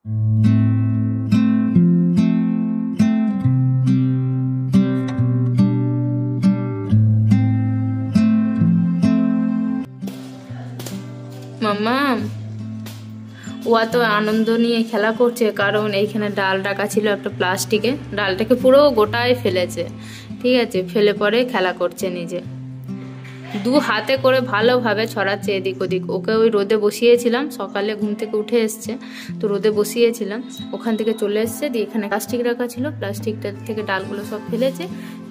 মাম্মা ও এত আনন্দ নিয়ে খেলা করছে কারণ এইখানে ডাল রাখা ছিল একটা প্লাস্টিকে, ডালটাকে পুরো গোটায় ফেলেছে। ঠিক আছে, ফেলে পরে খেলা করছে নিজে, দু হাতে করে ভালোভাবে ছড়াচ্ছে এদিক ওদিক। ওকে ওই রোদে বসিয়েছিলাম, সকালে ঘুম থেকে উঠে এসছে তো রোদে বসিয়েছিলাম, ওখান থেকে চলে এসছে, দিয়ে এখানে প্লাস্টিক রাখা ছিল, প্লাস্টিকটা থেকে ডালগুলো সব ফেলেছে,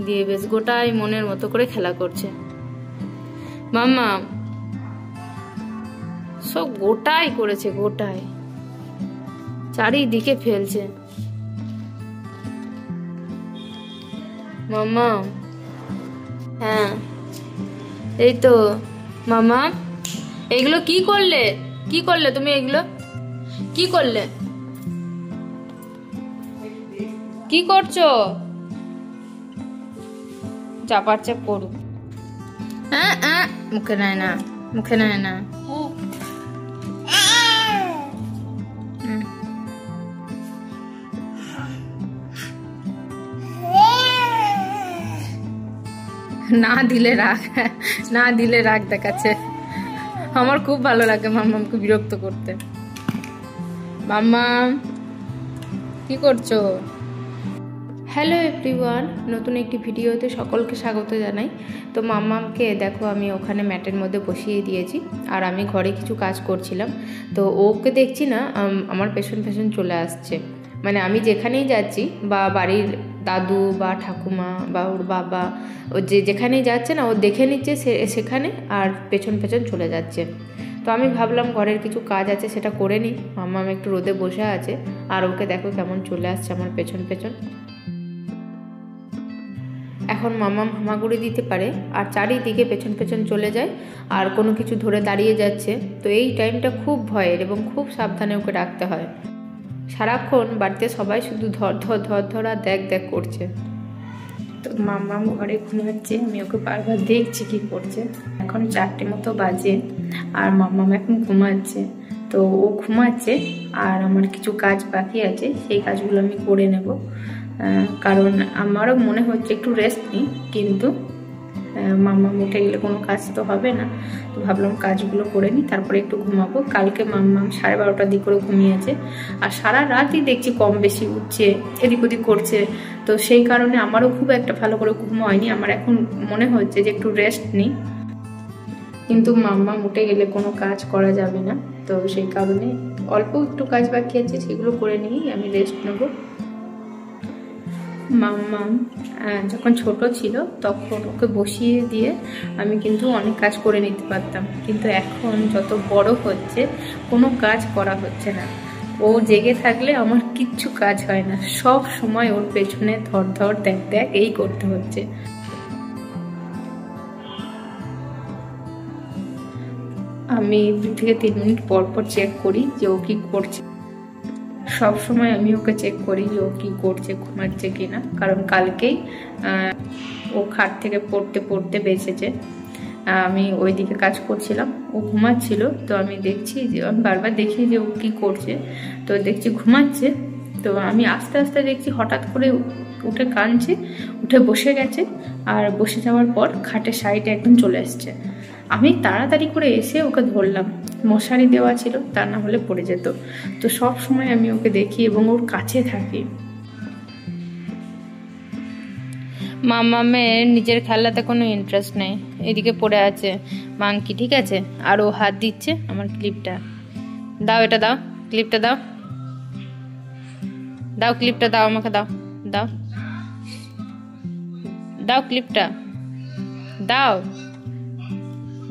দিয়ে বেশ গোটায় মনের মতো করে খেলা করছে। মাম্মা সব গোটাই করেছে, গোটায় চারিদিকে ফেলছে। মাম্মা হ্যাঁ এই তো। মামা এগুলো কি করলে, কি করলে তুমি, এগুলো কি করলে, কি করছো? চাপাচ্ছে করুক। হ্যাঁ মুখে নেয় না, মুখে নেয় না। না দিলে রাগ, না দিলে রাগ দেখাচ্ছে। আমার খুব ভালো লাগে মাম্মামকে বিরক্ত করতে। মাম্মাম কি করছো? হ্যালো এভরিওয়ান, নতুন একটি ভিডিওতে সকলকে স্বাগত জানাই। তো মাম্মামকে দেখো আমি ওখানে ম্যাটের মধ্যে বসিয়ে দিয়েছি, আর আমি ঘরে কিছু কাজ করছিলাম। তো ওকে দেখছি না আমার পেছন পেছন চলে আসছে, মানে আমি যেখানেই যাচ্ছি বা বাড়ির দাদু বা ঠাকুমা বা ওর বাবা, ও যেখানেই যাচ্ছে না ও দেখে নিচ্ছে সেখানে, আর পেছন পেছন চলে যাচ্ছে। তো আমি ভাবলাম ঘরের কিছু কাজ আছে সেটা করে নিই। মাম্মাম একটু রোদে বসে আছে, আর ওকে দেখো কেমন চলে আসছে আমার পেছন পেছন। এখন মাম্মাম হামাগুড়ি দিতে পারে আর চারিদিকে পেছন পেছন চলে যায়, আর কোনো কিছু ধরে দাঁড়িয়ে যাচ্ছে। তো এই টাইমটা খুব ভয়ের এবং খুব সাবধানে ওকে রাখতে হয়। সারাক্ষণ বাড়িতে সবাই শুধু ধর ধর ধর ধর আর দেখ দেখ করছে। তো মাম্মাম ঘরে ঘুমাচ্ছে, আমি ওকে বারবার দেখছি কি করছে। এখন 4টে মতো বাজে আর মাম্মাম এখন ঘুমাচ্ছে। তো ও ঘুমাচ্ছে আর আমার কিছু কাজ বাকি আছে, সেই কাজগুলো আমি করে নেব, কারণ আমারও মনে হচ্ছে একটু রেস্ট নিই, কিন্তু মাম্মাম উঠে গেলে কোনো কাজ তো হবে না। তো ভাবলাম কাজগুলো করে নিই, তারপরে একটু ঘুমাবো। কালকে মাম্মাম 12:30টার দিক করে ঘুমিয়েছে, আর সারা রাতই দেখছি কম বেশি উঠছে, এদিক ওদিক করছে। তো সেই কারণে আমারও খুব একটা ভালো করে ঘুম হয়নি। আমার এখন মনে হচ্ছে যে একটু রেস্ট নিই, কিন্তু মাম্মাম উঠে গেলে কোনো কাজ করা যাবে না। তো সেই কারণে অল্প একটু কাজ বাকি আছে, সেগুলো করে নিয়েই আমি রেস্ট নেবো। মাম্মাম যখন ছোট ছিল তখন ওকে বসিয়ে দিয়ে আমি কিন্তু অনেক কাজ করে নিতে পারতাম, কিন্তু এখন যত বড় হচ্ছে কোনো কাজ করা হচ্ছে না। ও জেগে থাকলে আমার কিচ্ছু কাজ হয় না, সব সময় ওর পেছনে ধর ধর দেখ দেখ এই করতে হচ্ছে। আমি 2 থেকে 3 মিনিট পর পর চেক করি যে ও কি করছে। সব সময় আমি ওকে চেক করি যে ও কি করছে, ঘুমাচ্ছে কিনা, কারণ কালকেই ও খাট থেকে পড়তে পড়তে বেঁচেছে। আমি ওইদিকে কাজ করছিলাম, ও ঘুমাচ্ছিল, তো আমি দেখছি যে আমি বারবার দেখি যে ও কি করছে, তো দেখছি ঘুমাচ্ছে। তো আমি আস্তে আস্তে দেখছি হঠাৎ করে উঠে কাঁদছে, উঠে বসে গেছে, আর বসে যাওয়ার পর খাটের সাইডে একদম চলে এসছে। আমি তাড়াতাড়ি করে এসে ওকে ধরলাম, মশারি দেওয়া ছিল, তা না হলে পড়ে যেত। তো সব সময় আমি ওকে দেখি এবং ওর কাছে থাকি। মাম্মামের নিজের খেলাতে কোনো ইন্টারেস্ট নেই, এদিকে পড়ে আছে মাংকি, ঠিক আছে, আর ও হাত দিচ্ছে আমার ক্লিপটা। দাও, এটা দাও, ক্লিপটা দাও, দাও ক্লিপটা দাও, আমাকে দাও, দাও দাও ক্লিপটা দাও।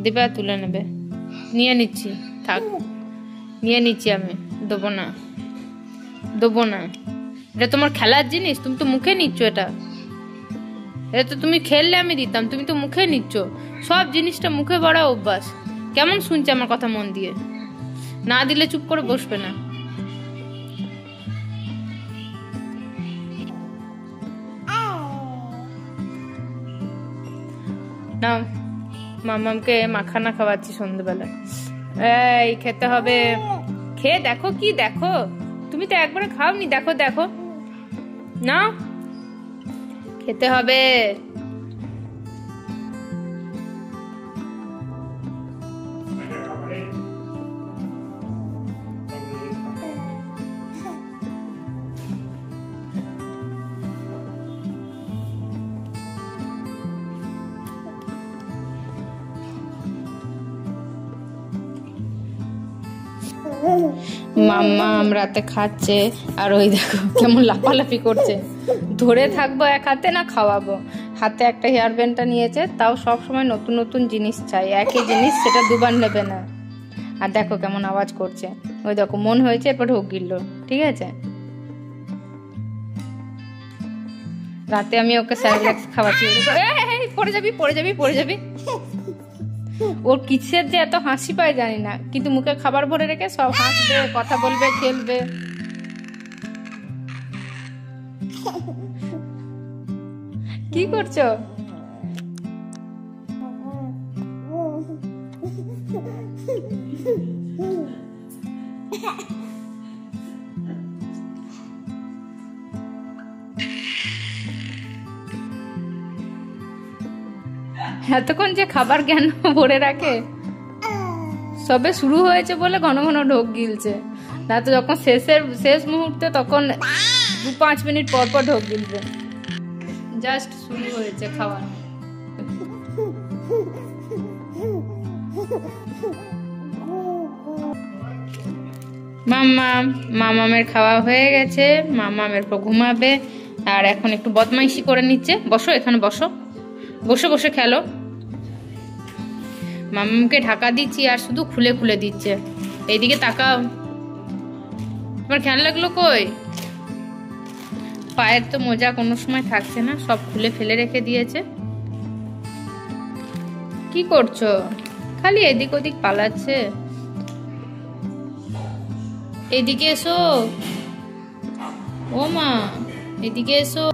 দিবা তুলে নেবে, নিয়ে নিচ্ছি, থাক নিয়ে নিচ্ছি, আমি দেবো না, দেবো না। এটা তোমার খেলার জিনিস, তুমি তো মুখে নিচ্ছ, এটা তো তুমি খেললে আমি দিতাম, তুমি তো মুখে নিচ্ছ। সব জিনিসটা মুখে বড় অভ্যাস। কেমন শুনছে আমার কথা মন দিয়ে? না দিলে চুপ করে বসবে না। না, মাম্মামকে মাখানা খাওয়াচ্ছি সন্ধ্যেবেলা। এই খেতে হবে, খেয়ে দেখো কি দেখো, তুমি তুমি তো একবারে খাওনি, দেখো দেখো না, খেতে হবে। মাম্মা রাতে খাচ্ছে আর ওই দেখো কেমন লাফালাফি করছে। ধরে থাকবো এক হাতে না খাওয়াবো। হাতে একটা হেয়ার ব্যান্ডটা নিয়েছে, তাও সব সময় নতুন নতুন জিনিস চাই, একই জিনিস সেটা দুবার নেবে না। আর দেখো কেমন আওয়াজ করছে, ওই দেখো মন হয়েছে এরপর ঢোক গিলল। ঠিক আছে, রাতে আমি ওকে স্যারেলাক্স খাওয়াচ্ছি। পড়ে যাবি পড়ে যাবি পড়ে যাবি। ওর কিসের যে এত হাসি পায় জানি না, কিন্তু মুখে খাবার ভরে রেখে সব হাসবে, কথা বলবে, খেলবে। কি করছো? এতক্ষণ যে খাবার জ্ঞান ভরে রাখে, সবে শুরু হয়েছে বলে ঘন ঘন ঢোক গিলছে, না তো যখন শেষ মুহূর্তে তখন 2-5 মিনিট পর পর ঢোক গিলবে। জাস্ট শুরু হয়েছে খাওয়া। মামামের খাওয়া হয়ে গেছে, মামামের পর ঘুমাবে। আর এখন একটু বদমাইশি করে নিচ্ছে। বসো এখানে, বসো, বসে বসে খেলো। মামামকে ঢাকা দিচ্ছি আর শুধু খুলে খুলে দিচ্ছে। এইদিকে তাকাও, তোমার খেয়াল লাগলো কই? পায়ের তো মোজা কোনো সময় থাকছে না, সব খুলে ফেলে রেখে দিয়েছে। কি করছো? খালি এদিক ওদিক পালাচ্ছে। এদিকে এসো, ও মা এদিকে এসো।